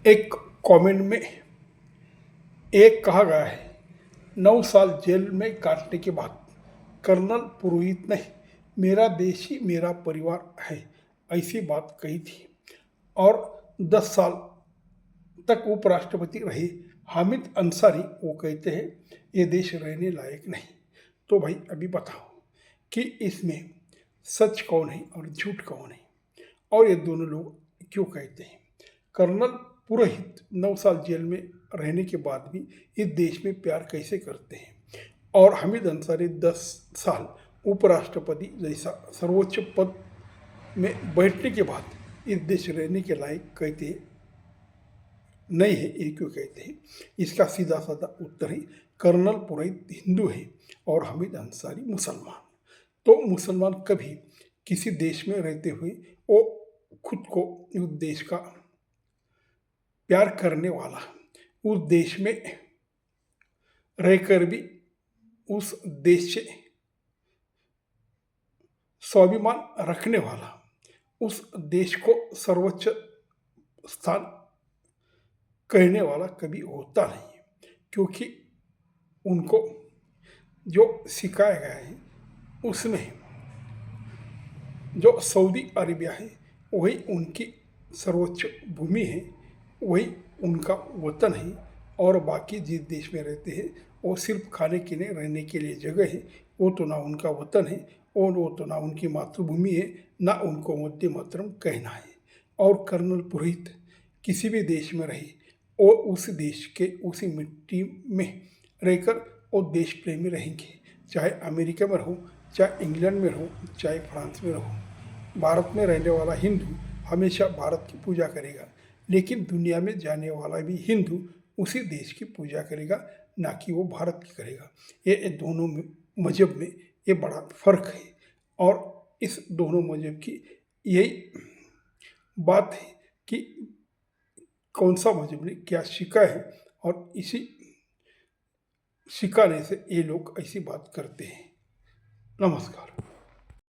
एक कमेंट में एक कहा गया है, 9 साल जेल में काटने के बाद कर्नल पुरोहित ने मेरा देश ही मेरा परिवार है ऐसी बात कही थी। और 10 साल तक उपराष्ट्रपति रहे हामिद अंसारी, वो कहते हैं ये देश रहने लायक नहीं। तो भाई अभी बताओ कि इसमें सच कौन है और झूठ कौन है, और ये दोनों लोग क्यों कहते हैं। कर्नल पुरोहित 9 साल जेल में रहने के बाद भी इस देश में प्यार कैसे करते हैं, और हामिद अंसारी 10 साल उपराष्ट्रपति जैसा सर्वोच्च पद में बैठने के बाद इस देश रहने के लायक कहते हैं नहीं है, ये क्यों कहते हैं। इसका सीधा साधा उत्तर है, कर्नल पुरोहित हिंदू है और हामिद अंसारी मुसलमान। तो मुसलमान कभी किसी देश में रहते हुए वो खुद को उस देश का प्यार करने वाला, उस देश में रहकर भी उस देश से स्वाभिमान रखने वाला, उस देश को सर्वोच्च स्थान कहने वाला कभी होता नहीं है। क्योंकि उनको जो सिखाया गया है उसमें जो सऊदी अरेबिया है वही उनकी सर्वोच्च भूमि है, वही उनका वतन है, और बाकी जिस देश में रहते हैं वो सिर्फ खाने पीने रहने के लिए जगह है। वो तो ना उनका वतन है और वो तो ना उनकी मातृभूमि है, ना उनको वंदे मातरम कहना है। और कर्नल पुरोहित किसी भी देश में रहे और उस देश के उसी मिट्टी में रहकर वो देश प्रेमी रहेंगे, चाहे अमेरिका में रहो, चाहे इंग्लैंड में रहो, चाहे फ्रांस में रहो। भारत में रहने वाला हिंदू हमेशा भारत की पूजा करेगा, लेकिन दुनिया में जाने वाला भी हिंदू उसी देश की पूजा करेगा, ना कि वो भारत की करेगा। ये दोनों मजहब में ये बड़ा फर्क है, और इस दोनों मजहब की यही बात है कि कौन सा मजहब ने क्या सीखा है, और इसी सिखाने से ये लोग ऐसी बात करते हैं। नमस्कार।